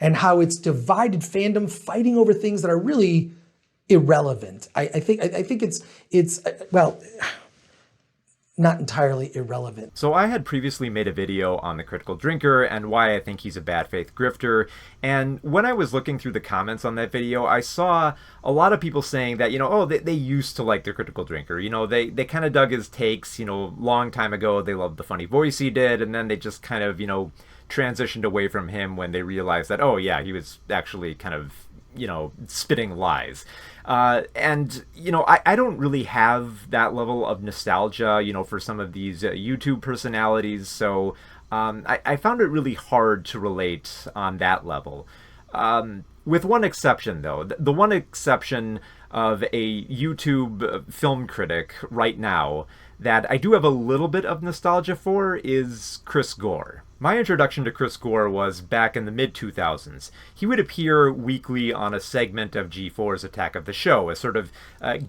and how it's divided fandom fighting over things that are really irrelevant. I think it's well, not entirely irrelevant. So I had previously made a video on the critical drinker and why I think he's a bad faith grifter, and when I was looking through the comments on that video, I saw a lot of people saying that, they used to like the critical drinker. They kind of dug his takes, long time ago. They loved the funny voice he did, and then they just kind of, transitioned away from him when they realized that, oh yeah, he was actually kind of, spitting lies. I don't really have that level of nostalgia, for some of these YouTube personalities. So I found it really hard to relate on that level. With one exception, though. The one exception of a YouTube film critic right now that I do have a little bit of nostalgia for is Chris Gore. My introduction to Chris Gore was back in the mid-2000s. He would appear weekly on a segment of G4's Attack of the Show, a sort of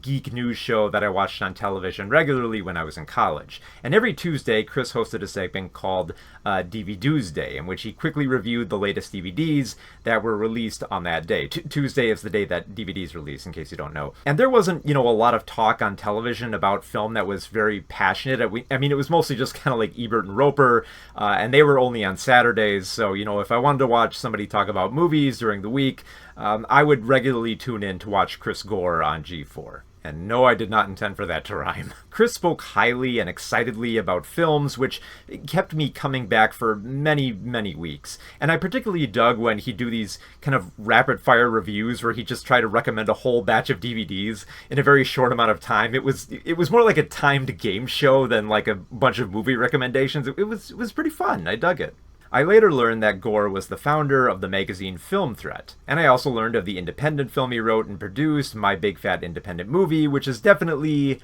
geek news show that I watched on television regularly when I was in college. And every Tuesday, Chris hosted a segment called DVD Day, in which he quickly reviewed the latest DVDs that were released on that day. Tuesday is the day that DVDs release, in case you don't know. And there wasn't, a lot of talk on television about film that was very passionate. It was mostly just kind of like Ebert and Roper, and they were only on Saturdays, so if I wanted to watch somebody talk about movies during the week, I would regularly tune in to watch Chris Gore on G4. And no, I did not intend for that to rhyme. Chris spoke highly and excitedly about films, which kept me coming back for many, many weeks. And I particularly dug when he'd do these kind of rapid-fire reviews where he'd just try to recommend a whole batch of DVDs in a very short amount of time. It was more like a timed game show than like a bunch of movie recommendations. It was pretty fun. I dug it. I later learned that Gore was the founder of the magazine Film Threat, and I also learned of the independent film he wrote and produced, My Big Fat Independent Movie, which is definitely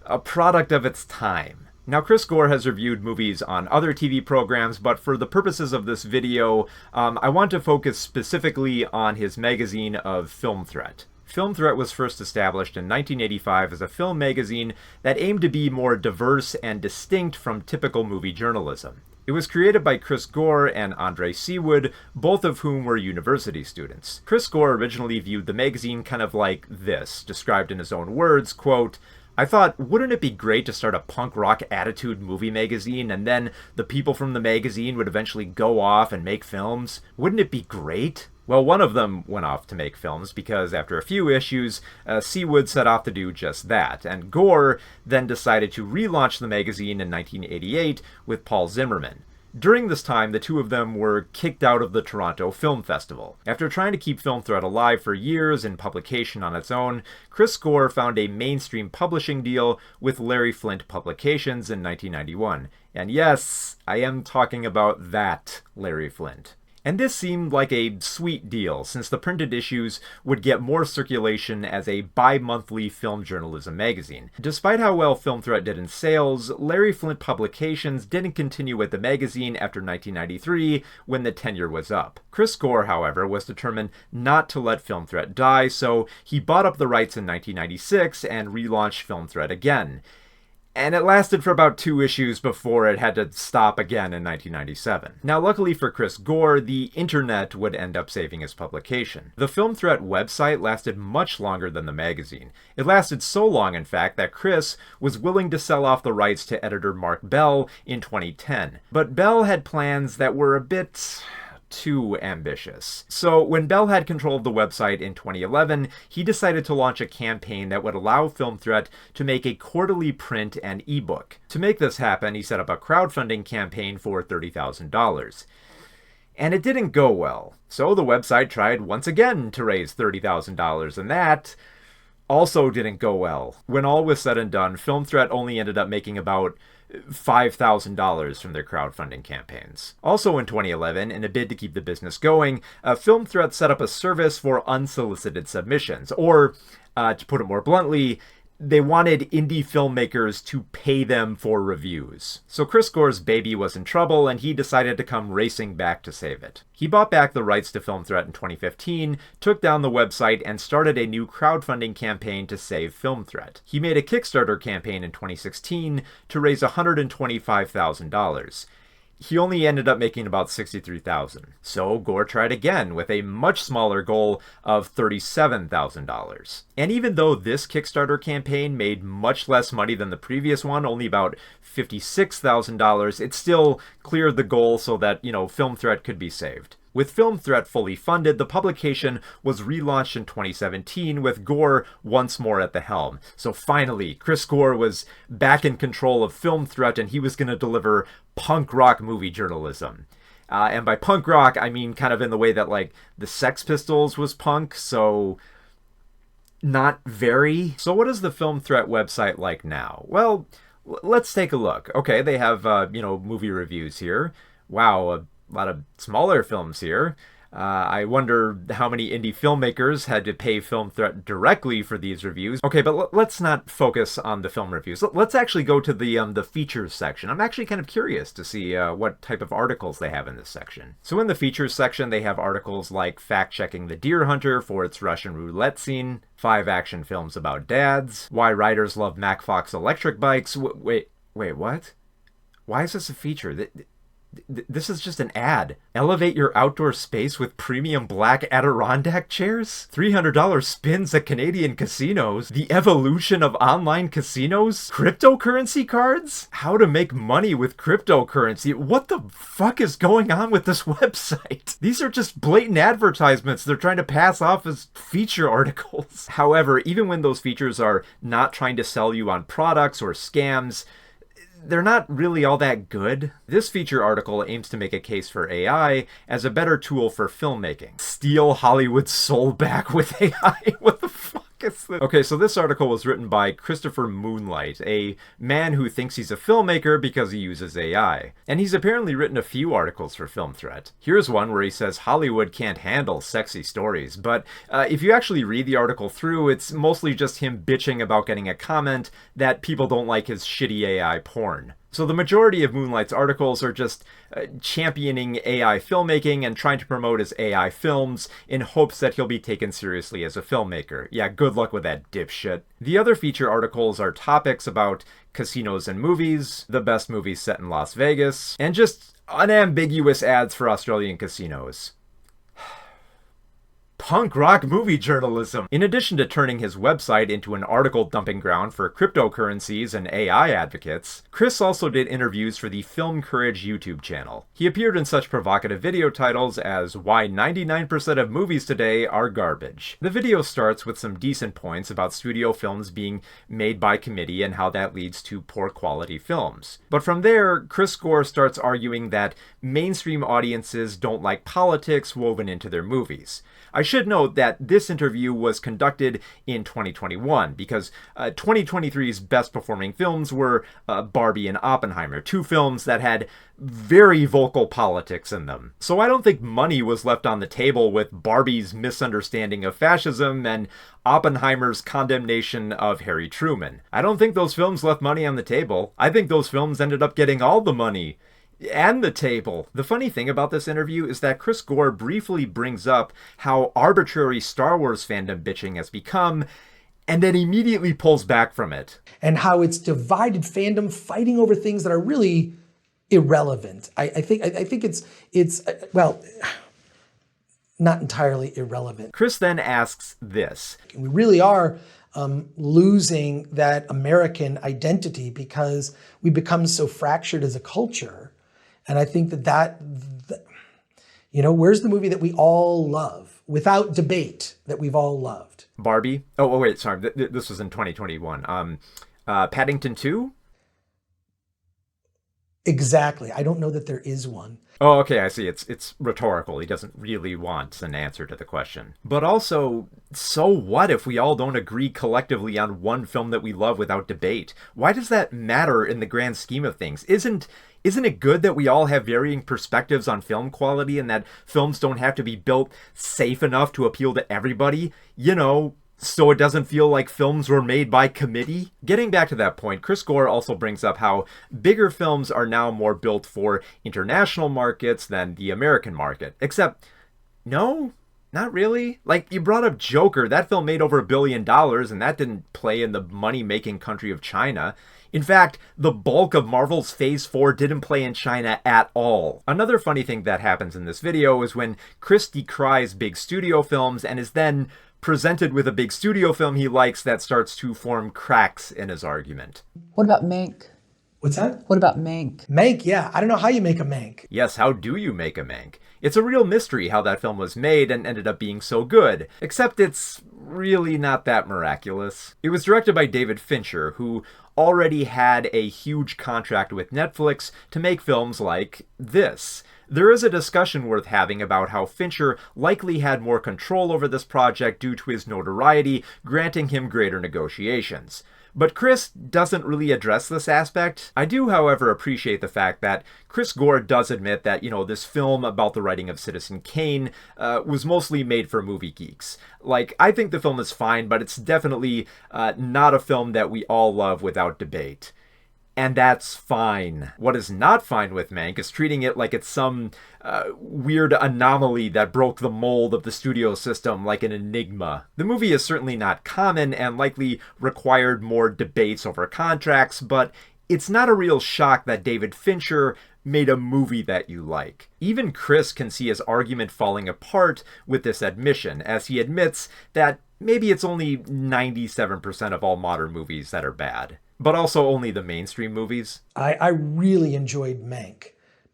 a product of its time. Now, Chris Gore has reviewed movies on other TV programs, but for the purposes of this video, I want to focus specifically on his magazine of Film Threat. Film Threat was first established in 1985 as a film magazine that aimed to be more diverse and distinct from typical movie journalism. It was created by Chris Gore and Andre Seawood, both of whom were university students. Chris Gore originally viewed the magazine kind of like this, described in his own words, quote, "I thought, wouldn't it be great to start a punk rock attitude movie magazine, and then the people from the magazine would eventually go off and make films? Wouldn't it be great?" Well, one of them went off to make films because after a few issues, Seawood set off to do just that, and Gore then decided to relaunch the magazine in 1988 with Paul Zimmerman. During this time, the two of them were kicked out of the Toronto Film Festival. After trying to keep Film Threat alive for years in publication on its own, Chris Gore found a mainstream publishing deal with Larry Flynt Publications in 1991. And yes, I am talking about that Larry Flynt. And this seemed like a sweet deal, since the printed issues would get more circulation as a bi-monthly film journalism magazine. Despite how well Film Threat did in sales, Larry Flynt Publications didn't continue with the magazine after 1993, when the tenure was up. Chris Gore, however, was determined not to let Film Threat die, so he bought up the rights in 1996 and relaunched Film Threat again. And it lasted for about 2 issues before it had to stop again in 1997. Now, luckily for Chris Gore, the internet would end up saving his publication. The Film Threat website lasted much longer than the magazine. It lasted so long, in fact, that Chris was willing to sell off the rights to editor Mark Bell in 2010. But Bell had plans that were a bit too ambitious. So when Bell had control of the website in 2011, he decided to launch a campaign that would allow Film Threat to make a quarterly print and ebook. To make this happen, he set up a crowdfunding campaign for $30,000. And it didn't go well. So the website tried once again to raise $30,000, and that also didn't go well. When all was said and done, Film Threat only ended up making about $5,000 from their crowdfunding campaigns. Also in 2011, in a bid to keep the business going, Film Threat set up a service for unsolicited submissions, or, to put it more bluntly, they wanted indie filmmakers to pay them for reviews. So Chris Gore's baby was in trouble, and he decided to come racing back to save it. He bought back the rights to Film Threat in 2015, took down the website, and started a new crowdfunding campaign to save Film Threat. He made a Kickstarter campaign in 2016 to raise $125,000. he only ended up making about $63,000. So Gore tried again with a much smaller goal of $37,000. And even though this Kickstarter campaign made much less money than the previous one, only about $56,000, it still cleared the goal so that, Film Threat could be saved. With Film Threat fully funded, the publication was relaunched in 2017 with Gore once more at the helm. So finally, Chris Gore was back in control of Film Threat, and he was going to deliver punk rock movie journalism. And by punk rock, I mean kind of in the way that, like, the Sex Pistols was punk, so not very. So what is the Film Threat website like now? Well, let's take a look. Okay, they have, movie reviews here. Wow, a lot of smaller films here. I wonder how many indie filmmakers had to pay Film Threat directly for these reviews. Okay, but let's not focus on the film reviews. Let's actually go to the features section. I'm actually kind of curious to see what type of articles they have in this section. So in the features section, they have articles like fact-checking The Deer Hunter for its Russian roulette scene, 5 action films about dads, why writers love Mac Fox electric bikes. Wait, what? Why is this a feature? This is just an ad. Elevate your outdoor space with premium black Adirondack chairs? $300 spins at Canadian casinos? The evolution of online casinos? Cryptocurrency cards? How to make money with cryptocurrency? What the fuck is going on with this website? These are just blatant advertisements they're trying to pass off as feature articles. However, even when those features are not trying to sell you on products or scams, they're not really all that good. This feature article aims to make a case for AI as a better tool for filmmaking. Steal Hollywood's soul back with AI? What the fuck is this? Okay, so this article was written by Christopher Moonlight, a man who thinks he's a filmmaker because he uses AI. And he's apparently written a few articles for Film Threat. Here's one where he says Hollywood can't handle sexy stories, but if you actually read the article through, it's mostly just him bitching about getting a comment that people don't like his shitty AI porn. So the majority of Moonlight's articles are just championing AI filmmaking and trying to promote his AI films in hopes that he'll be taken seriously as a filmmaker. Yeah, good luck with that, dipshit. The other feature articles are topics about casinos and movies, the best movies set in Las Vegas, and just unambiguous ads for Australian casinos. Punk rock movie journalism. In addition to turning his website into an article dumping ground for cryptocurrencies and AI advocates, Chris also did interviews for the Film Courage YouTube channel. He appeared in such provocative video titles as Why 99% of Movies Today Are Garbage. The video starts with some decent points about studio films being made by committee and how that leads to poor quality films. But from there, Chris Gore starts arguing that mainstream audiences don't like politics woven into their movies. I should note that this interview was conducted in 2021 because 2023's best performing films were Barbie and Oppenheimer, 2 films that had very vocal politics in them. So I don't think money was left on the table with Barbie's misunderstanding of fascism and Oppenheimer's condemnation of Harry Truman. I don't think those films left money on the table. I think those films ended up getting all the money and the table. The funny thing about this interview is that Chris Gore briefly brings up how arbitrary Star Wars fandom bitching has become, and then immediately pulls back from it. And how it's divided fandom fighting over things that are really irrelevant. I think it's well, not entirely irrelevant. Chris then asks this. We really are losing that American identity because we become so fractured as a culture. And I think where's the movie that we all love, without debate, that we've all loved? Barbie? Oh wait, sorry. This was in 2021. Paddington 2? Exactly. I don't know that there is one. Oh, okay, I see. It's rhetorical. He doesn't really want an answer to the question. But also, so what if we all don't agree collectively on one film that we love without debate? Why does that matter in the grand scheme of things? Isn't it good that we all have varying perspectives on film quality and that films don't have to be built safe enough to appeal to everybody? So it doesn't feel like films were made by committee? Getting back to that point, Chris Gore also brings up how bigger films are now more built for international markets than the American market. Except, no, Not really. Like, you brought up Joker. That film made over $1 billion, and that didn't play in the money-making country of China. In fact, the bulk of Marvel's Phase 4 didn't play in China at all. Another funny thing that happens in this video is when Chris decries big studio films and is then presented with a big studio film he likes that starts to form cracks in his argument. What about Mank? What's that? What about Mank? Mank, yeah. I don't know how you make a Mank. Yes, how do you make a Mank? It's a real mystery how that film was made and ended up being so good, except it's really not that miraculous. It was directed by David Fincher, who already had a huge contract with Netflix to make films like this. There is a discussion worth having about how Fincher likely had more control over this project due to his notoriety, granting him greater negotiations. But Chris doesn't really address this aspect. I do, however, appreciate the fact that Chris Gore does admit that, this film about the writing of Citizen Kane was mostly made for movie geeks. Like, I think the film is fine, but it's definitely not a film that we all love without debate. And that's fine. What is not fine with Mank is treating it like it's some weird anomaly that broke the mold of the studio system, like an enigma. The movie is certainly not common and likely required more debates over contracts, but it's not a real shock that David Fincher made a movie that you like. Even Chris can see his argument falling apart with this admission, as he admits that maybe it's only 97% of all modern movies that are bad. But also only the mainstream movies. I really enjoyed Mank,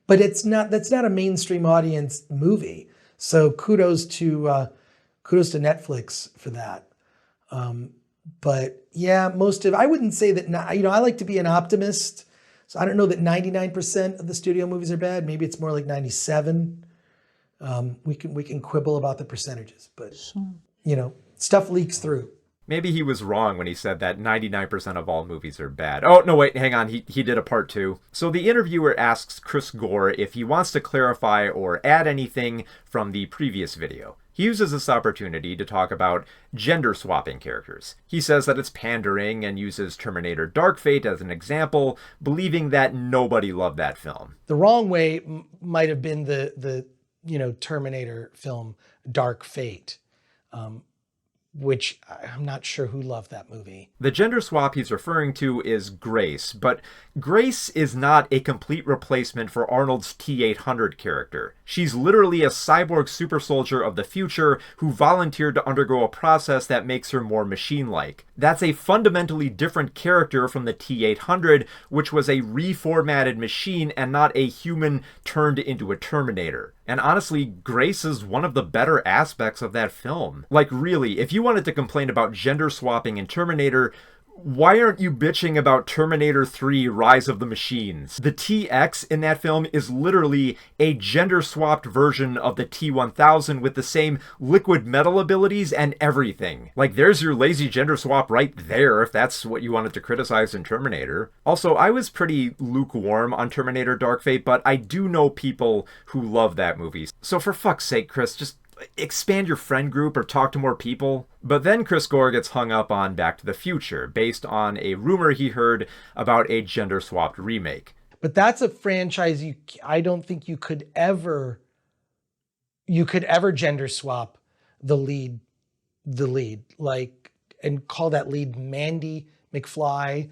but that's not a mainstream audience movie. So kudos to Netflix for that. But yeah, I wouldn't say that. I like to be an optimist, so I don't know that 99% of the studio movies are bad. Maybe it's more like 97. We can quibble about the percentages, but stuff leaks through. Maybe he was wrong when he said that 99% of all movies are bad. Oh, no, wait, hang on. He did a part 2. So the interviewer asks Chris Gore if he wants to clarify or add anything from the previous video. He uses this opportunity to talk about gender-swapping characters. He says that it's pandering and uses Terminator Dark Fate as an example, believing that nobody loved that film. The wrong way might have been the Terminator film Dark Fate. Which I'm not sure who loved that movie. The gender swap he's referring to is Grace, but Grace is not a complete replacement for Arnold's T-800 character. She's literally a cyborg super soldier of the future who volunteered to undergo a process that makes her more machine-like. That's a fundamentally different character from the T-800, which was a reformatted machine and not a human turned into a Terminator. And honestly, Grace is one of the better aspects of that film. Like, really, if you wanted to complain about gender swapping in Terminator, why aren't you bitching about Terminator 3 Rise of the Machines? The TX in that film is literally a gender-swapped version of the T-1000 with the same liquid metal abilities and everything. Like, there's your lazy gender swap right there, if that's what you wanted to criticize in Terminator. Also, I was pretty lukewarm on Terminator Dark Fate, but I do know people who love that movie. So for fuck's sake, Chris, just expand your friend group or talk to more people. But then Chris Gore gets hung up on Back to the Future, based on a rumor he heard about a gender-swapped remake. But that's a franchise I don't think you could ever gender swap the lead, and call that lead Mandy McFly,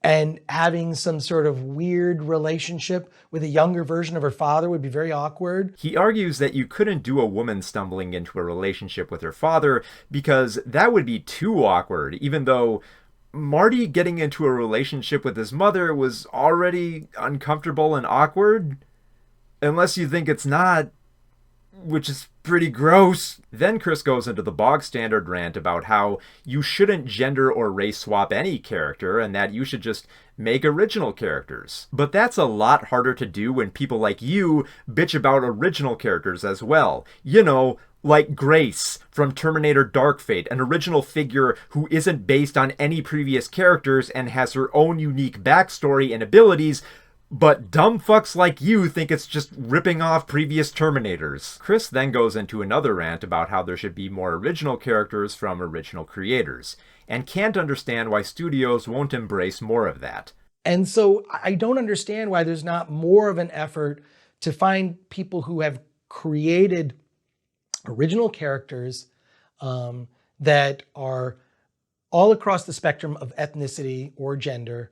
and having some sort of weird relationship with a younger version of her father would be very awkward. He argues that you couldn't do a woman stumbling into a relationship with her father because that would be too awkward, even though Marty getting into a relationship with his mother was already uncomfortable and awkward. Unless you think it's not, which is pretty gross. Then Chris goes into the bog standard rant about how you shouldn't gender or race swap any character and that you should just make original characters. But that's a lot harder to do when people like you bitch about original characters as well. Like Grace from Terminator Dark Fate, an original figure who isn't based on any previous characters and has her own unique backstory and abilities, but dumb fucks like you think it's just ripping off previous Terminators. Chris then goes into another rant about how there should be more original characters from original creators, and can't understand why studios won't embrace more of that. And so I don't understand why there's not more of an effort to find people who have created original characters that are all across the spectrum of ethnicity or gender,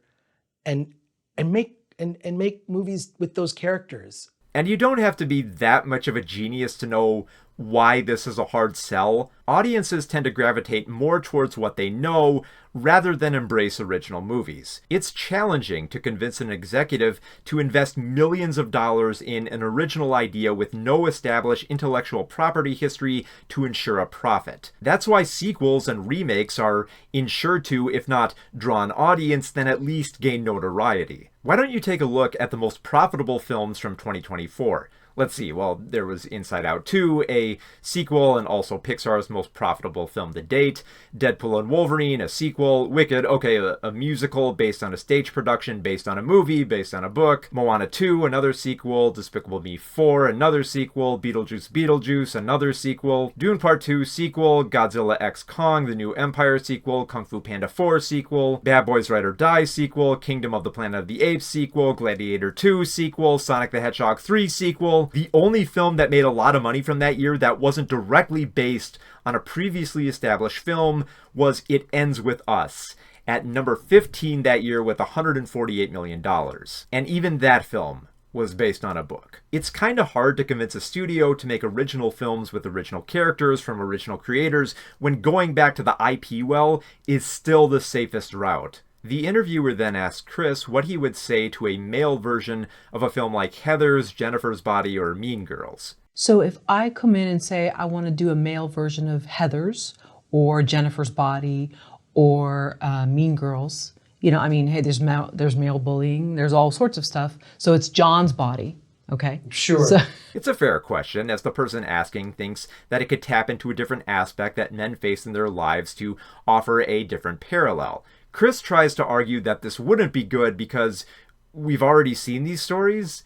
and make movies with those characters. And you don't have to be that much of a genius to know why this is a hard sell. Audiences tend to gravitate more towards what they know rather than embrace original movies. It's challenging to convince an executive to invest millions of dollars in an original idea with no established intellectual property history to ensure a profit. That's why sequels and remakes are ensured to, if not draw an audience, then at least gain notoriety. Why don't you take a look at the most profitable films from 2024? Let's see, well, there was Inside Out 2, a sequel and also Pixar's most profitable film to date. Deadpool and Wolverine, a sequel. Wicked, okay, a musical based on a stage production, based on a movie, based on a book. Moana 2, another sequel. Despicable Me 4, another sequel. Beetlejuice, another sequel. Dune Part 2, sequel. Godzilla x Kong, the New Empire sequel. Kung Fu Panda 4, sequel. Bad Boys Ride or Die, sequel. Kingdom of the Planet of the Apes, sequel. Gladiator 2, sequel. Sonic the Hedgehog 3, sequel. The only film that made a lot of money from that year that wasn't directly based on a previously established film was It Ends With Us, at number 15 that year with $148 million. And even that film was based on a book. It's kind of hard to convince a studio to make original films with original characters from original creators when going back to the IP well is still the safest route. The interviewer then asked Chris what he would say to a male version of a film like Heathers, Jennifer's Body, or Mean Girls. So if I come in and say I want to do a male version of Heathers or Jennifer's Body or Mean Girls, hey, there's male bullying, there's all sorts of stuff. So it's John's body, okay? Sure. It's a fair question, as the person asking thinks that it could tap into a different aspect that men face in their lives to offer a different parallel. Chris tries to argue that this wouldn't be good because we've already seen these stories.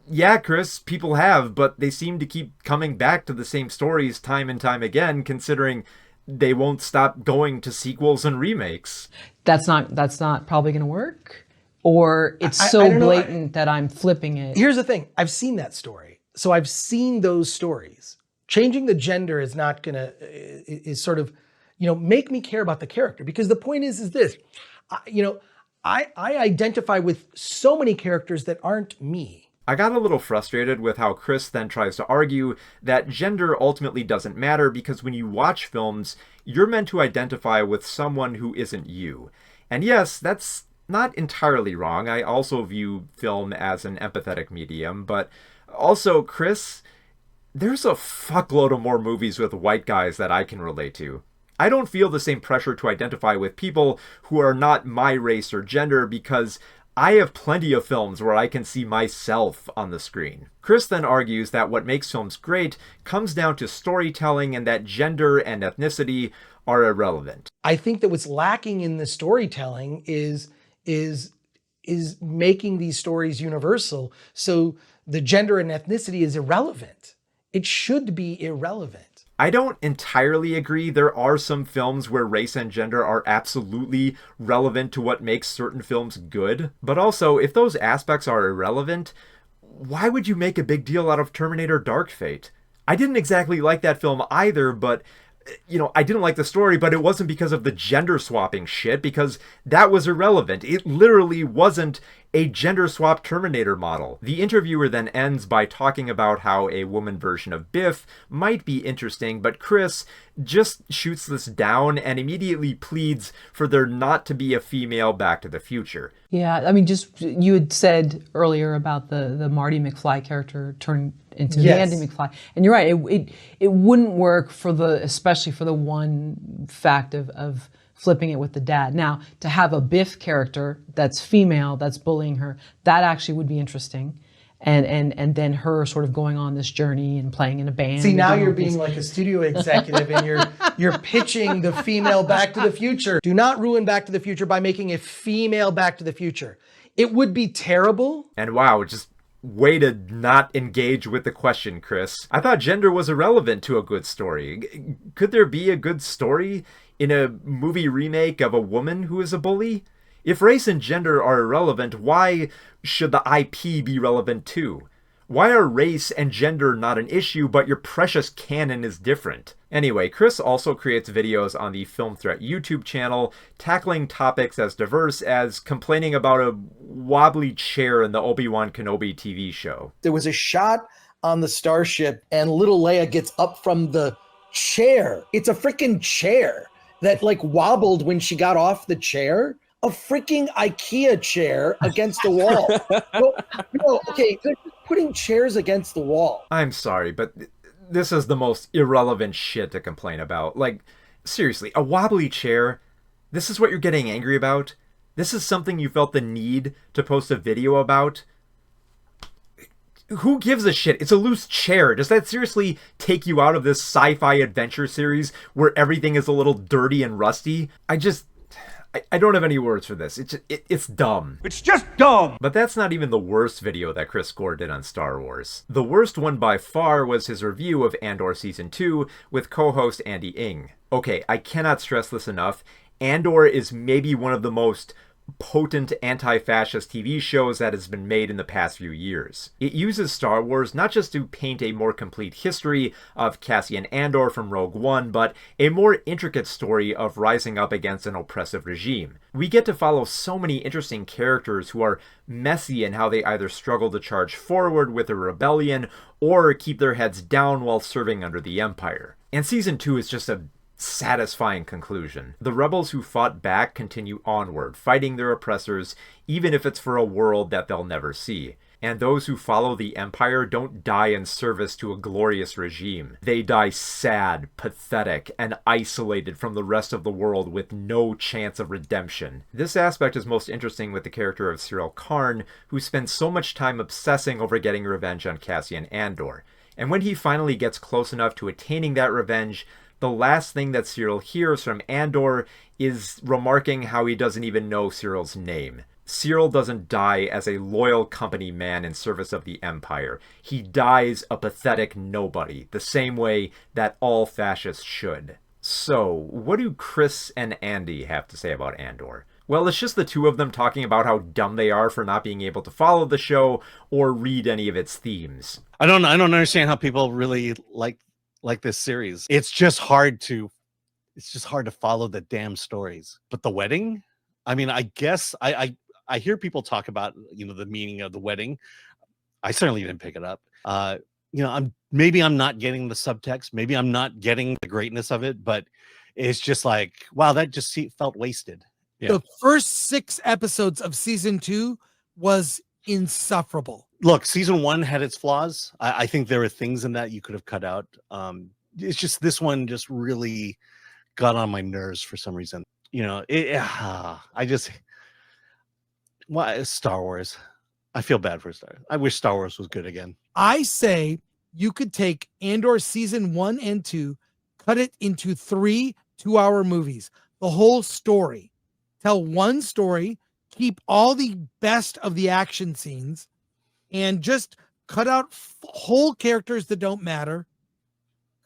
Yeah, Chris, people have, but they seem to keep coming back to the same stories time and time again, considering they won't stop going to sequels and remakes. That's not probably going to work, or it's so blatant that I'm flipping it. Here's the thing. I've seen that story. So I've seen those stories. Changing the gender is not going to, is sort of, make me care about the character, because the point is this, I identify with so many characters that aren't me. I got a little frustrated with how Chris then tries to argue that gender ultimately doesn't matter because when you watch films, you're meant to identify with someone who isn't you. And yes, that's not entirely wrong. I also view film as an empathetic medium, but also, Chris, there's a fuckload of more movies with white guys that I can relate to. I don't feel the same pressure to identify with people who are not my race or gender because I have plenty of films where I can see myself on the screen. Chris then argues that what makes films great comes down to storytelling and that gender and ethnicity are irrelevant. I think that what's lacking in the storytelling is making these stories universal. So the gender and ethnicity is irrelevant. It should be irrelevant. I don't entirely agree. There are some films where race and gender are absolutely relevant to what makes certain films good. But also, if those aspects are irrelevant, why would you make a big deal out of Terminator Dark Fate? I didn't exactly like that film either, but I didn't like the story, but it wasn't because of the gender swapping shit, because that was irrelevant. It literally wasn't a gender swap Terminator model. The interviewer then ends by talking about how a woman version of Biff might be interesting, but Chris just shoots this down and immediately pleads for there not to be a female Back to the Future. Yeah, just you had said earlier about the Marty McFly character turned into Yes. Andy McFly, and you're right. It wouldn't work especially for the one fact of flipping it with the dad. Now, to have a Biff character that's female, that's bullying her, that actually would be interesting. And then her sort of going on this journey and playing in a band. See, now you're being like a studio executive and you're pitching the female Back to the Future. Do not ruin Back to the Future by making a female Back to the Future. It would be terrible. And wow, just way to not engage with the question, Chris. I thought gender was irrelevant to a good story. Could there be a good story in a movie remake of a woman who is a bully? If race and gender are irrelevant, why should the IP be relevant too? Why are race and gender not an issue, but your precious canon is different? Anyway, Chris also creates videos on the Film Threat YouTube channel, tackling topics as diverse as complaining about a wobbly chair in the Obi-Wan Kenobi TV show. There was a shot on the starship and little Leia gets up from the chair. It's a freaking chair that like wobbled when she got off the chair. A freaking IKEA chair against the wall. No, okay, they're putting chairs against the wall. I'm sorry, but this is the most irrelevant shit to complain about. Like, seriously, a wobbly chair? This is what you're getting angry about? This is something you felt the need to post a video about? Who gives a shit? It's a loose chair. Does that seriously take you out of this sci-fi adventure series where everything is a little dirty and rusty? I don't have any words for this. It's dumb. It's just dumb! But that's not even the worst video that Chris Gore did on Star Wars. The worst one by far was his review of Andor Season 2 with co-host Andy Ng. Okay, I cannot stress this enough. Andor is maybe one of the most potent anti-fascist TV shows that has been made in the past few years. It uses Star Wars not just to paint a more complete history of Cassian Andor from Rogue One, but a more intricate story of rising up against an oppressive regime. We get to follow so many interesting characters who are messy in how they either struggle to charge forward with a rebellion or keep their heads down while serving under the Empire. And Season 2 is just a satisfying conclusion. The rebels who fought back continue onward, fighting their oppressors, even if it's for a world that they'll never see. And those who follow the Empire don't die in service to a glorious regime. They die sad, pathetic, and isolated from the rest of the world with no chance of redemption. This aspect is most interesting with the character of Cyril Karn, who spends so much time obsessing over getting revenge on Cassian Andor. And when he finally gets close enough to attaining that revenge, the last thing that Cyril hears from Andor is remarking how he doesn't even know Cyril's name. Cyril doesn't die as a loyal company man in service of the Empire. He dies a pathetic nobody, the same way that all fascists should. So, what do Chris and Andy have to say about Andor? Well, it's just the two of them talking about how dumb they are for not being able to follow the show or read any of its themes. I don't understand how people really like this series. It's just hard to follow the damn stories. But the wedding, I mean, I guess I hear people talk about, the meaning of the wedding. I certainly didn't pick it up. I'm not getting the subtext. Maybe I'm not getting the greatness of it, but it's just like, wow, that just felt wasted. Yeah. The first 6 episodes of season 2 was insufferable. Look, season 1 had its flaws. I think there are things in that you could have cut out. It's just this one just really got on my nerves for some reason. Why Star Wars? I feel bad for Star Wars. I wish Star Wars was good again. I say you could take Andor season 1 and 2, cut it into 3 2-hour movies, the whole story. Tell one story, keep all the best of the action scenes, and just cut out whole characters that don't matter.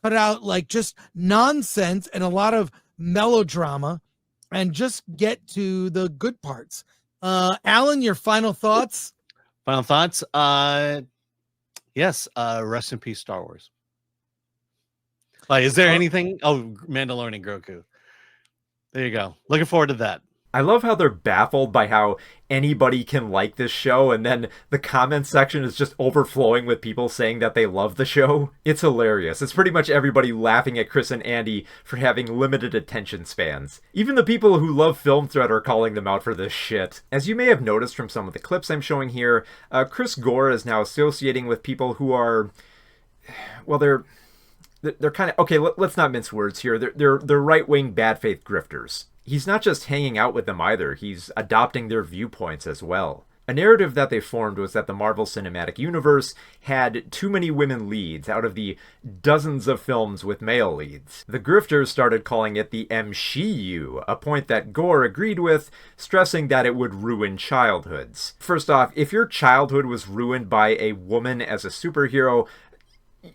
Cut out like just nonsense and a lot of melodrama, and just get to the good parts. Alan, your final thoughts? Final thoughts? Yes. Rest in peace, Star Wars. Like, is there anything? Oh, Mandalorian Grogu. There you go. Looking forward to that. I love how they're baffled by how anybody can like this show, and then the comment section is just overflowing with people saying that they love the show. It's hilarious. It's pretty much everybody laughing at Chris and Andy for having limited attention spans. Even the people who love Film Threat are calling them out for this shit. As you may have noticed from some of the clips I'm showing here, Chris Gore is now associating with people who are, well, they're kind of, okay, let's not mince words here. They're right-wing bad faith grifters. He's not just hanging out with them either, he's adopting their viewpoints as well. A narrative that they formed was that the Marvel Cinematic Universe had too many women leads out of the dozens of films with male leads. The grifters started calling it the MCU, a point that Gore agreed with, stressing that it would ruin childhoods. First off, if your childhood was ruined by a woman as a superhero,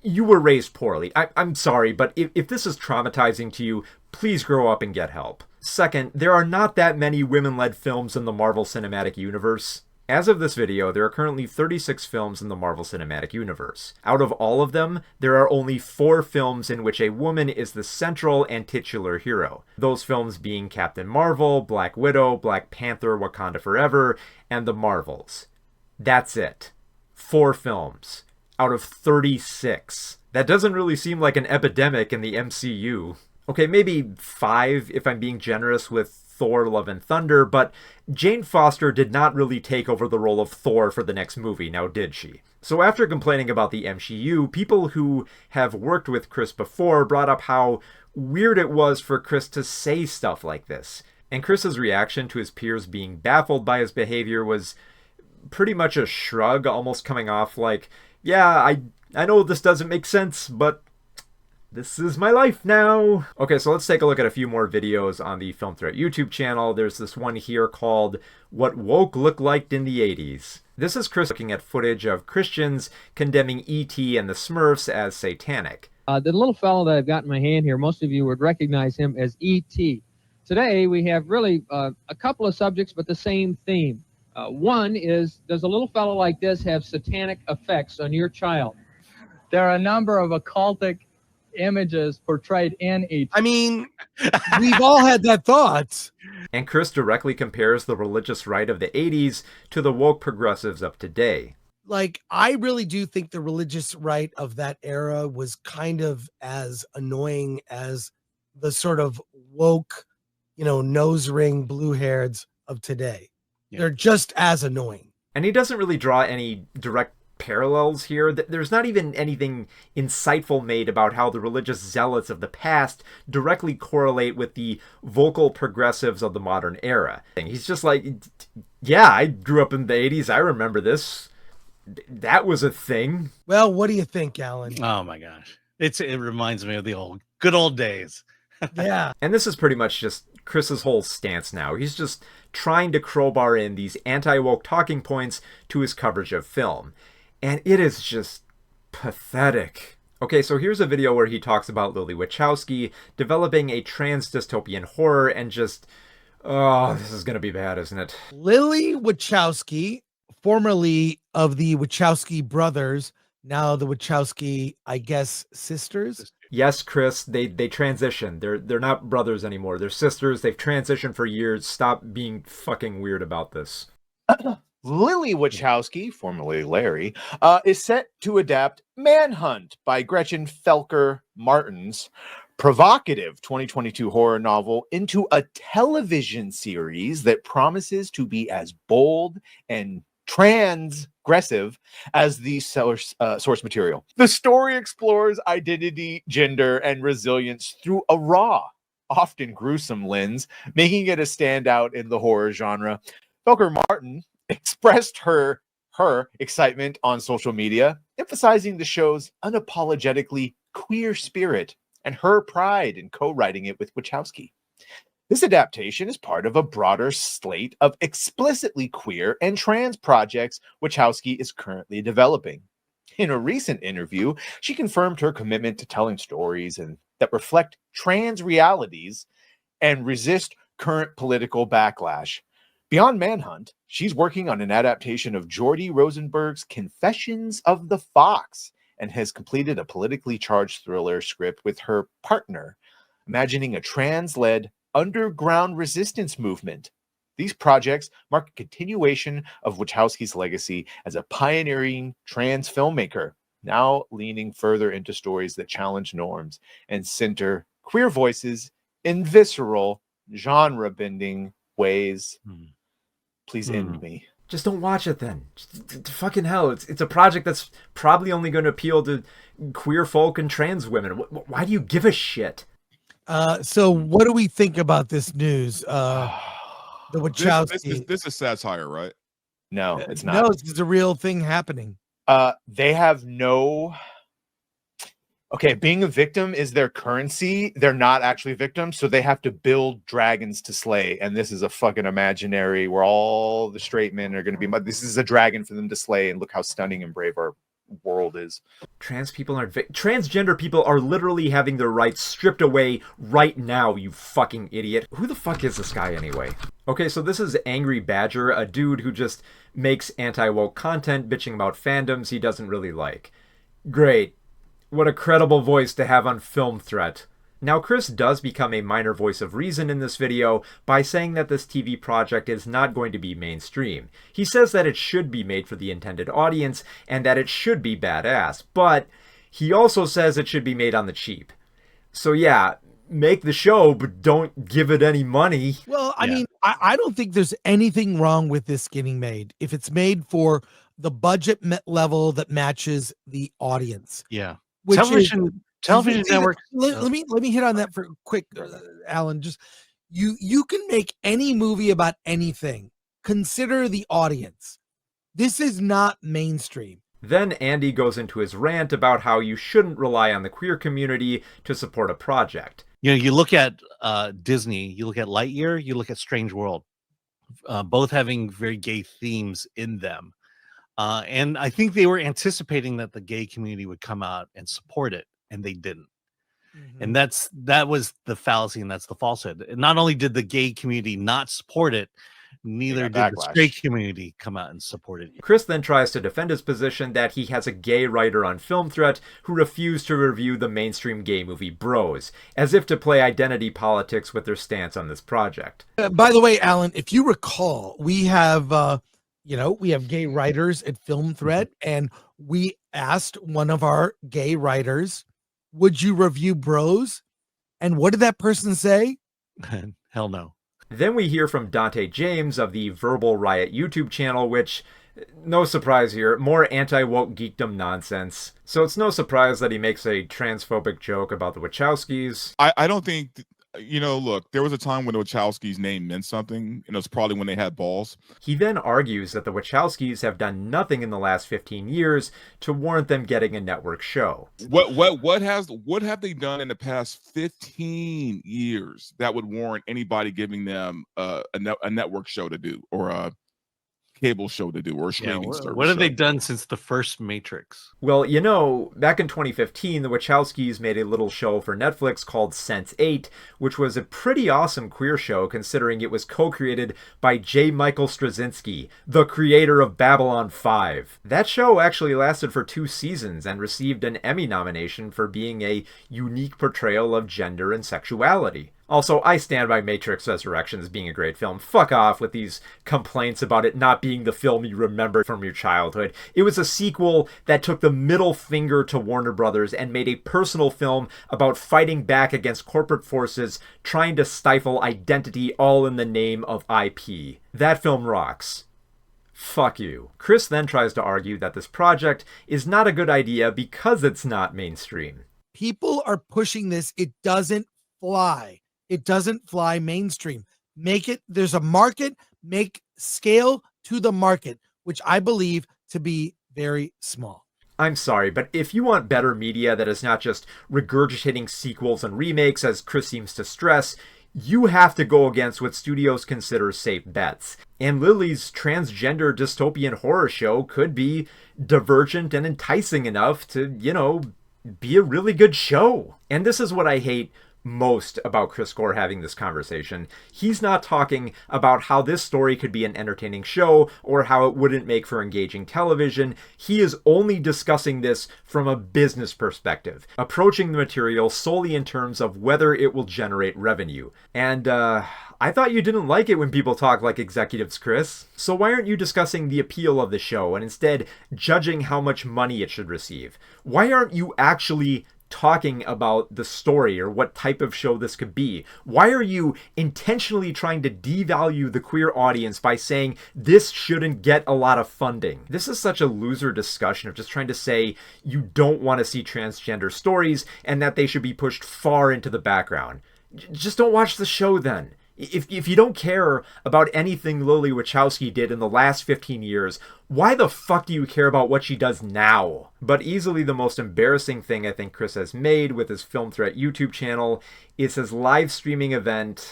you were raised poorly. I'm sorry, but if this is traumatizing to you, please grow up and get help. Second, there are not that many women-led films in the Marvel Cinematic Universe. As of this video, there are currently 36 films in the Marvel Cinematic Universe. Out of all of them, there are only 4 films in which a woman is the central and titular hero. Those films being Captain Marvel, Black Widow, Black Panther, Wakanda Forever, and The Marvels. That's it. 4 films out of 36. That doesn't really seem like an epidemic in the MCU. Okay, maybe 5 if I'm being generous with Thor Love and Thunder, but Jane Foster did not really take over the role of Thor for the next movie, now did she? So after complaining about the MCU, people who have worked with Chris before brought up how weird it was for Chris to say stuff like this. And Chris's reaction to his peers being baffled by his behavior was pretty much a shrug, almost coming off like, yeah, I know this doesn't make sense, but this is my life now. Okay, so let's take a look at a few more videos on the Film Threat YouTube channel. There's this one here called What Woke Looked Like in the 80s. This is Chris looking at footage of Christians condemning E.T. and the Smurfs as satanic. The little fellow that I've got in my hand here, most of you would recognize him as E.T. Today, we have really a couple of subjects, but the same theme. One is, does a little fellow like this have satanic effects on your child? There are a number of occultic images portrayed in E.T. I mean, we've all had that thought. And Chris directly compares the religious right of the 80s to the woke progressives of today. Like, I really do think the religious right of that era was kind of as annoying as the sort of woke, nose ring blue hairs of today. Yeah. They're just as annoying. And he doesn't really draw any direct parallels here. There's not even anything insightful made about how the religious zealots of the past directly correlate with the vocal progressives of the modern era. He's just like, yeah, I grew up in the 80s. I remember this. That was a thing. Well, what do you think, Alan? Oh my gosh. It reminds me of the good old days. Yeah. And this is pretty much just Chris's whole stance now. He's just trying to crowbar in these anti-woke talking points to his coverage of film. And it is just pathetic. Okay, so here's a video where he talks about Lily Wachowski developing a trans dystopian horror and just, oh, this is going to be bad, isn't it? Lily Wachowski, formerly of the Wachowski brothers, now the Wachowski, I guess, sisters. Yes, Chris, they transitioned. They're not brothers anymore. They're sisters. They've transitioned for years. Stop being fucking weird about this. Lily Wachowski, formerly Larry, is set to adapt Manhunt by Gretchen Felker Martin's provocative 2022 horror novel into a television series that promises to be as bold and transgressive as the source material. The story explores identity, gender, and resilience through a raw, often gruesome lens, making it a standout in the horror genre. Felker Martin expressed her excitement on social media, emphasizing the show's unapologetically queer spirit and her pride in co-writing it with Wachowski. This adaptation is part of a broader slate of explicitly queer and trans projects Wachowski is currently developing. In a recent interview, she confirmed her commitment to telling stories that reflect trans realities and resist current political backlash. Beyond Manhunt, she's working on an adaptation of Jordy Rosenberg's Confessions of the Fox and has completed a politically charged thriller script with her partner, imagining a trans-led underground resistance movement. These projects mark a continuation of Wachowski's legacy as a pioneering trans filmmaker, now leaning further into stories that challenge norms and center queer voices in visceral, genre-bending ways. Please end me. Just don't watch it then. Fucking hell, it's a project that's probably only going to appeal to queer folk and trans women. Why do you give a shit? So what do we think about this news? The Wachowski. This is satire, right? No, it's not. No, this is a real thing happening. They have no... Okay, being a victim is their currency. They're not actually victims, so they have to build dragons to slay. And this is a fucking imaginary where all the straight men are going to be... This is a dragon for them to slay, and look how stunning and brave our world is. Transgender people are literally having their rights stripped away right now, you fucking idiot. Who the fuck is this guy anyway? Okay, so this is Angry Badger, a dude who just makes anti-woke content bitching about fandoms he doesn't really like. Great. What a credible voice to have on Film Threat. Now, Chris does become a minor voice of reason in this video by saying that this TV project is not going to be mainstream. He says that it should be made for the intended audience and that it should be badass, but he also says it should be made on the cheap. So yeah, make the show, but don't give it any money. Well, I mean, I don't think there's anything wrong with this getting made if it's made for the budget level that matches the audience. Yeah. Which Television network. Let me hit on that for quick, Alan. Just you can make any movie about anything. Consider the audience. This is not mainstream. Then Andy goes into his rant about how you shouldn't rely on the queer community to support a project. You know, you look at Disney, you look at Lightyear, you look at Strange World, both having very gay themes in them. And I think they were anticipating that the gay community would come out and support it, and they didn't. And that was the fallacy, and that's the falsehood. And not only did the gay community not support it, neither did the straight community come out and support it. Chris then tries to defend his position that he has a gay writer on Film Threat who refused to review the mainstream gay movie Bros, as if to play identity politics with their stance on this project. By the way, Alan, if you recall, we have we have gay writers at Film Threat, and we asked one of our gay writers, would you review Bros? And what did that person say? Hell no. Then we hear from Dante James of the Verbal Riot YouTube channel, which, no surprise here, more anti-woke geekdom nonsense. So it's no surprise that he makes a transphobic joke about the Wachowskis. I don't think, look, there was a time when the Wachowskis' name meant something, and it was probably when they had balls. He then argues that the Wachowskis have done nothing in the last 15 years to warrant them getting a network show. What have they done in the past 15 years that would warrant anybody giving them a network show to do, or a cable show to do, or a streaming service? What have they done since the first Matrix? Well, back in 2015, the Wachowskis made a little show for Netflix called Sense8, which was a pretty awesome queer show considering it was co-created by J. Michael Straczynski, the creator of Babylon 5. That show actually lasted for 2 seasons and received an Emmy nomination for being a unique portrayal of gender and sexuality. Also, I stand by Matrix Resurrections being a great film. Fuck off with these complaints about it not being the film you remember from your childhood. It was a sequel that took the middle finger to Warner Brothers and made a personal film about fighting back against corporate forces trying to stifle identity, all in the name of IP. That film rocks. Fuck you. Chris then tries to argue that this project is not a good idea because it's not mainstream. People are pushing this. It doesn't fly. It doesn't fly mainstream. Make it, there's a market, make scale to the market, which I believe to be very small. I'm sorry, but if you want better media that is not just regurgitating sequels and remakes, as Chris seems to stress, you have to go against what studios consider safe bets. And Lily's transgender dystopian horror show could be divergent and enticing enough to, be a really good show. And this is what I hate most about Chris Gore having this conversation. He's not talking about how this story could be an entertaining show or how it wouldn't make for engaging television. He is only discussing this from a business perspective, approaching the material solely in terms of whether it will generate revenue. And I thought you didn't like it when people talk like executives, Chris. So why aren't you discussing the appeal of the show and instead judging how much money it should receive? Why aren't you actually talking about the story or what type of show this could be? Why are you intentionally trying to devalue the queer audience by saying this shouldn't get a lot of funding? This is such a loser discussion of just trying to say you don't want to see transgender stories and that they should be pushed far into the background. Just don't watch the show then. If you don't care about anything Lily Wachowski did in the last 15 years, why the fuck do you care about what she does now? But easily the most embarrassing thing I think Chris has made with his Film Threat YouTube channel is his live streaming event.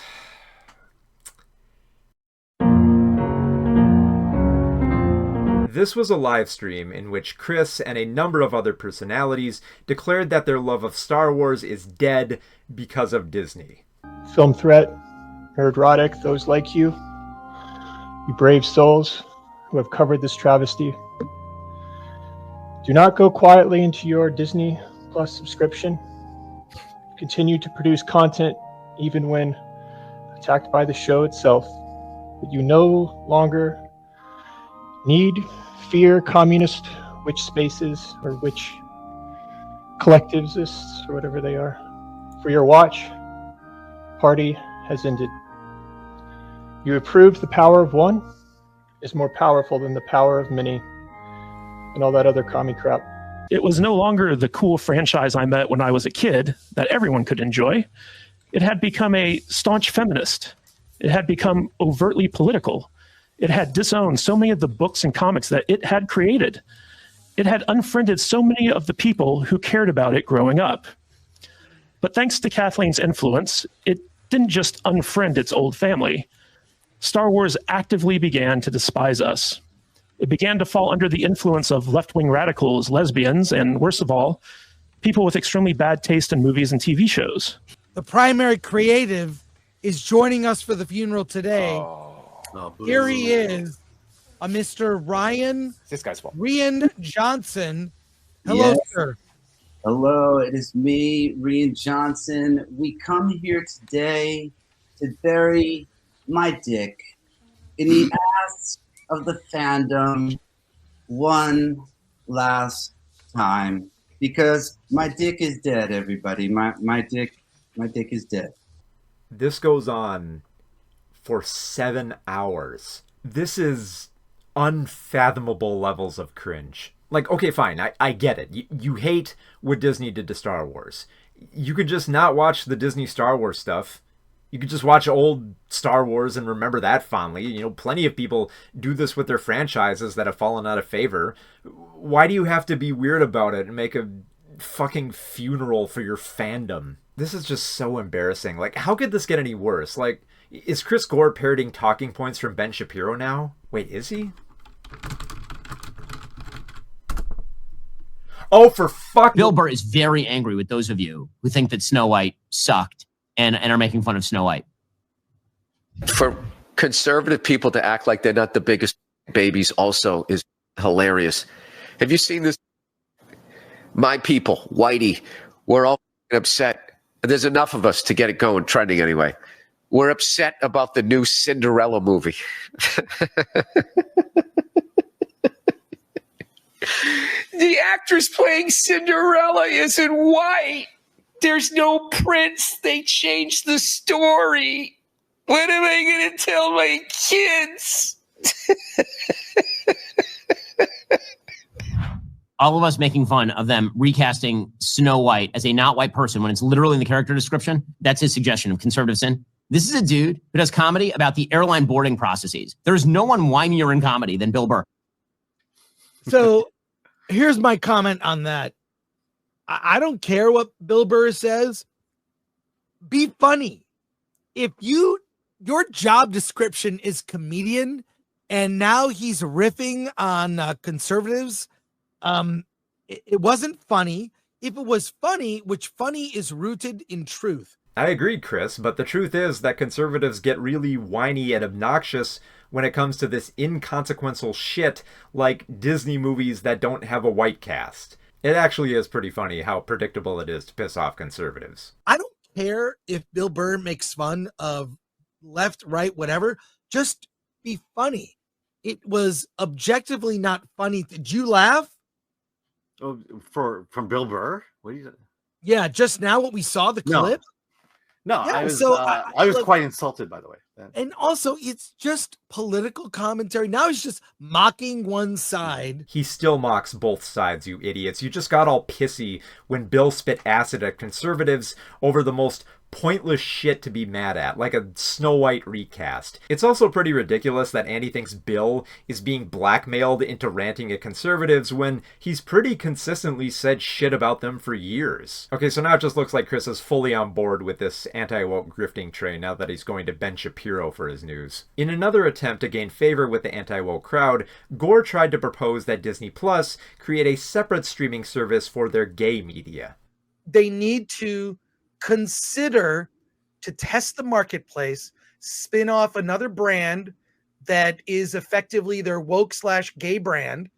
This was a live stream in which Chris and a number of other personalities declared that their love of Star Wars is dead because of Disney. Film threat, nerdrotic, those like you brave souls who have covered this travesty. Do not go quietly into your Disney Plus subscription. Continue to produce content even when attacked by the show itself. But you no longer need fear communist witch spaces or witch collectivists or whatever they are. For your watch party has ended. You have proved the power of one is more powerful than the power of many and all that other commie crap. It was no longer the cool franchise I met when I was a kid that everyone could enjoy. It had become a staunch feminist. It had become overtly political. It had disowned so many of the books and comics that it had created. It had unfriended so many of the people who cared about it growing up. But thanks to Kathleen's influence, it didn't just unfriend its old family. Star Wars actively began to despise us. It began to fall under the influence of left-wing radicals, lesbians, and worst of all, people with extremely bad taste in movies and TV shows. The primary creative is joining us for the funeral today. Here he is, a Mr. Ryan This guy's fault. Rian Johnson. Hello, Yes. sir. Hello, it is me, Rian Johnson. We come here today to bury my dick in the ass of the fandom one last time because my dick is dead, everybody. My dick is dead. This goes on for 7 hours. This is unfathomable levels of cringe. Like, okay, fine, I get it. You hate what Disney did to Star Wars. You could just not watch the Disney Star Wars stuff. You could just watch old Star Wars and remember that fondly. You know, plenty of people do this with their franchises that have fallen out of favor. Why do you have to be weird about it and make a fucking funeral for your fandom? This is just so embarrassing. Like, how could this get any worse? Like, is Chris Gore parroting talking points from Ben Shapiro now? Wait, is he? Oh, for fuck. Bill Burr is very angry with those of you who think that Snow White sucked and are making fun of Snow White. For conservative people to act like they're not the biggest babies also is hilarious. Have you seen this? My people, Whitey, we're all upset. There's enough of us to get it going, trending anyway. We're upset about the new Cinderella movie. The actress playing Cinderella isn't white. There's no prince. They changed the story. What am I going to tell my kids? All of us making fun of them recasting Snow White as a not white person when it's literally in the character description. That's his suggestion of conservative sin. This is a dude who does comedy about the airline boarding processes. There's no one whinier in comedy than Bill Burr. So here's my comment on that. I don't care what Bill Burr says. Be funny. If your job description is comedian and now he's riffing on conservatives, it wasn't funny. If it was funny, which funny is rooted in truth. I agree, Chris, but the truth is that conservatives get really whiny and obnoxious when it comes to this inconsequential shit like Disney movies that don't have a white cast. It actually is pretty funny how predictable it is to piss off conservatives. I don't care if Bill Burr makes fun of left, right, whatever. Just be funny. It was objectively not funny. Did you laugh? Oh, from Bill Burr? What do you? Yeah, just now what we saw, the clip. No, Yeah, I was quite insulted, by the way. And also, it's just political commentary. Now he's just mocking one side. He still mocks both sides, you idiots. You just got all pissy when Bill spit acid at conservatives over the most pointless shit to be mad at, like a Snow White recast. It's also pretty ridiculous that Andy thinks Bill is being blackmailed into ranting at conservatives when he's pretty consistently said shit about them for years. Okay, so now it just looks like Chris is fully on board with this anti-woke grifting train now that he's going to Ben Shapiro for his news. In another attempt to gain favor with the anti-woke crowd, Gore tried to propose that Disney Plus create a separate streaming service for their gay media. They need to consider, to test the marketplace, spin off another brand that is effectively their woke/gay brand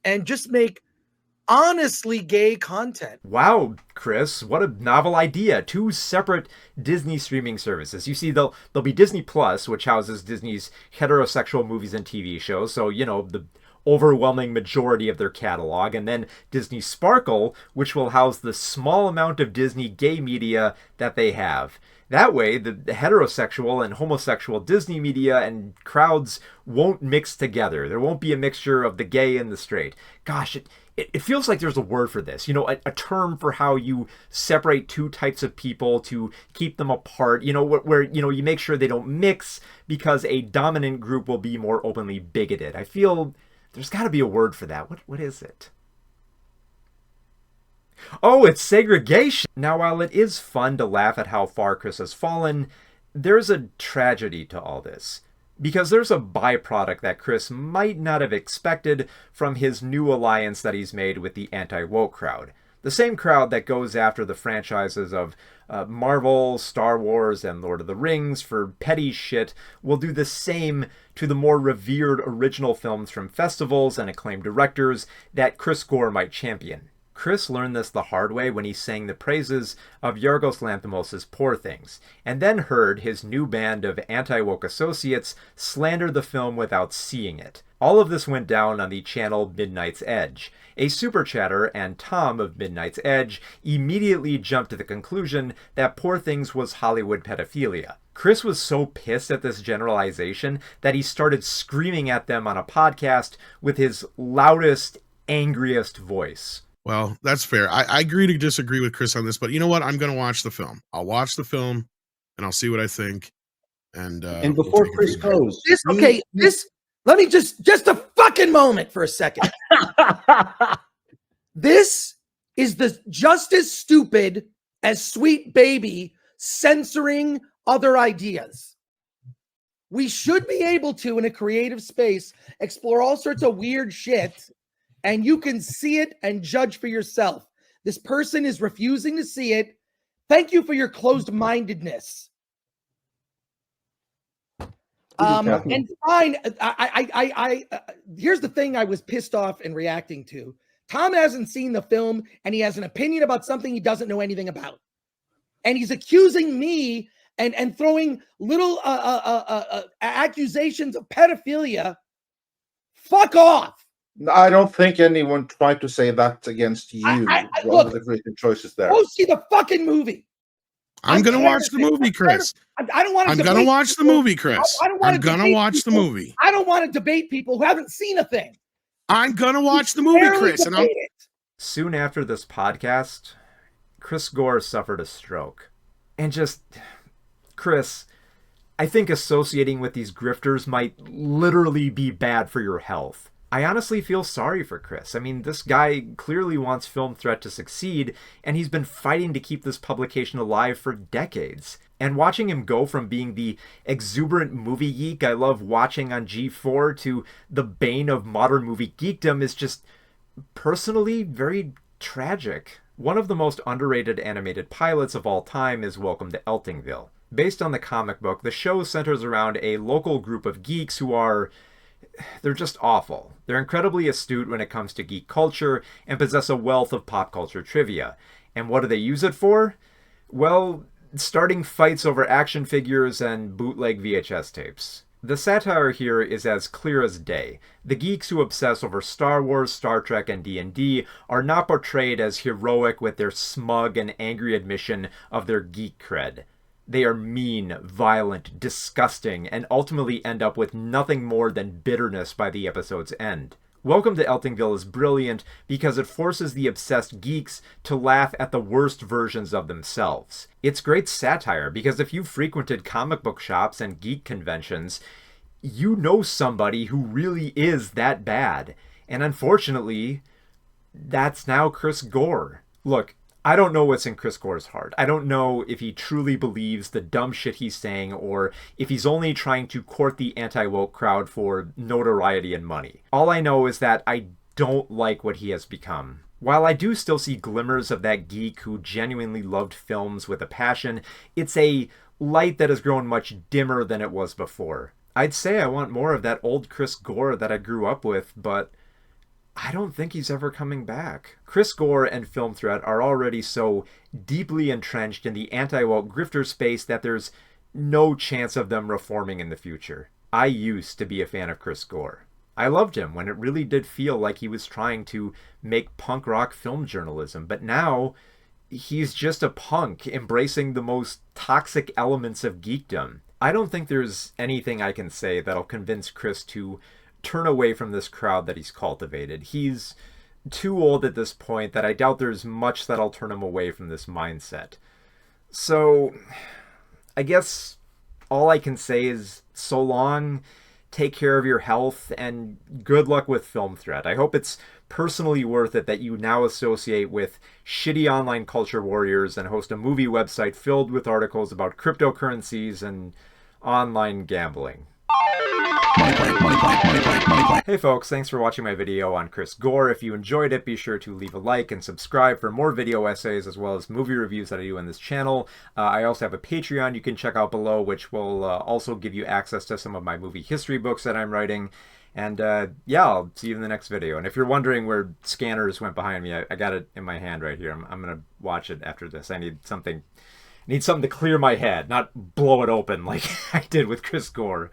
and just make honestly gay content. Wow, Chris, what a novel idea. 2 separate Disney streaming services. You see, there'll be Disney Plus, which houses Disney's heterosexual movies and TV shows, so, you know, the overwhelming majority of their catalog, and then Disney Sparkle, which will house the small amount of Disney gay media that they have. That way, the heterosexual and homosexual Disney media and crowds won't mix together. There won't be a mixture of the gay and the straight. Gosh, it feels like there's a word for this, you know, a term for how you separate 2 types of people to keep them apart, you know, where you know, you make sure they don't mix because a dominant group will be more openly bigoted. I feel there's got to be a word for that. What is it? Oh, it's segregation. Now, while it is fun to laugh at how far Chris has fallen, there's a tragedy to all this. Because there's a byproduct that Chris might not have expected from his new alliance that he's made with the anti-woke crowd. The same crowd that goes after the franchises of Marvel, Star Wars, and Lord of the Rings for petty shit will do the same to the more revered original films from festivals and acclaimed directors that Chris Gore might champion. Chris learned this the hard way when he sang the praises of Yorgos Lanthimos' Poor Things, and then heard his new band of anti-woke associates slander the film without seeing it. All of this went down on the channel Midnight's Edge. A super chatter and Tom of Midnight's Edge immediately jumped to the conclusion that Poor Things was Hollywood pedophilia. Chris was so pissed at this generalization that he started screaming at them on a podcast with his loudest, angriest voice. Well, that's fair. I agree to disagree with Chris on this, but you know what? I'm going to watch the film. I'll watch the film and I'll see what I think. And before Chris goes, let me just a fucking moment for a second. This is just as stupid as Sweet Baby censoring other ideas. We should be able to, in a creative space, explore all sorts of weird shit, and you can see it and judge for yourself. This person is refusing to see it. Thank you for your closed-mindedness. And fine. Here's the thing I was pissed off and reacting to. Tom hasn't seen the film, and he has an opinion about something he doesn't know anything about. And he's accusing me and throwing little accusations of pedophilia. Fuck off. I don't think anyone tried to say that against you. Look, the creative choices there. Go see the fucking movie. I'm going to watch the movie, Chris. I don't want to. I'm going to watch the movie, Chris. I'm going to watch the movie. I don't want to debate people who haven't seen a thing. I'm going to watch the movie, Chris. Soon after this podcast, Chris Gore suffered a stroke. And just, Chris, I think associating with these grifters might literally be bad for your health. I honestly feel sorry for Chris. I mean, this guy clearly wants Film Threat to succeed, and he's been fighting to keep this publication alive for decades. And watching him go from being the exuberant movie geek I love watching on G4 to the bane of modern movie geekdom is just personally very tragic. One of the most underrated animated pilots of all time is Welcome to Eltingville. Based on the comic book, the show centers around a local group of geeks who they're just awful. They're incredibly astute when it comes to geek culture and possess a wealth of pop culture trivia. And what do they use it for? Well, starting fights over action figures and bootleg VHS tapes. The satire here is as clear as day. The geeks who obsess over Star Wars, Star Trek, and D&D are not portrayed as heroic with their smug and angry admission of their geek cred. They are mean, violent, disgusting, and ultimately end up with nothing more than bitterness by the episode's end. Welcome to Eltingville is brilliant because it forces the obsessed geeks to laugh at the worst versions of themselves. It's great satire because if you've frequented comic book shops and geek conventions, you know somebody who really is that bad. And unfortunately, that's now Chris Gore. Look, I don't know what's in Chris Gore's heart. I don't know if he truly believes the dumb shit he's saying or if he's only trying to court the anti-woke crowd for notoriety and money. All I know is that I don't like what he has become. While I do still see glimmers of that geek who genuinely loved films with a passion, it's a light that has grown much dimmer than it was before. I'd say I want more of that old Chris Gore that I grew up with, but I don't think he's ever coming back. Chris Gore and Film Threat are already so deeply entrenched in the anti-woke grifter space that there's no chance of them reforming in the future. I used to be a fan of Chris Gore. I loved him when it really did feel like he was trying to make punk rock film journalism, but now he's just a punk embracing the most toxic elements of geekdom. I don't think there's anything I can say that'll convince Chris to turn away from this crowd that he's cultivated. He's too old at this point that I doubt there's much that'll turn him away from this mindset. So, I guess all I can say is so long, take care of your health, and good luck with Film Threat. I hope it's personally worth it that you now associate with shitty online culture warriors and host a movie website filled with articles about cryptocurrencies and online gambling. Hey folks, thanks for watching my video on Chris Gore. If you enjoyed it, be sure to leave a like and subscribe for more video essays as well as movie reviews that I do on this channel. I also have a Patreon you can check out below, which will also give you access to some of my movie history books that I'm writing. And yeah, I'll see you in the next video. And if you're wondering where Scanners went behind me, I got it in my hand right here. I'm going to watch it after this. I need something to clear my head, not blow it open like I did with Chris Gore.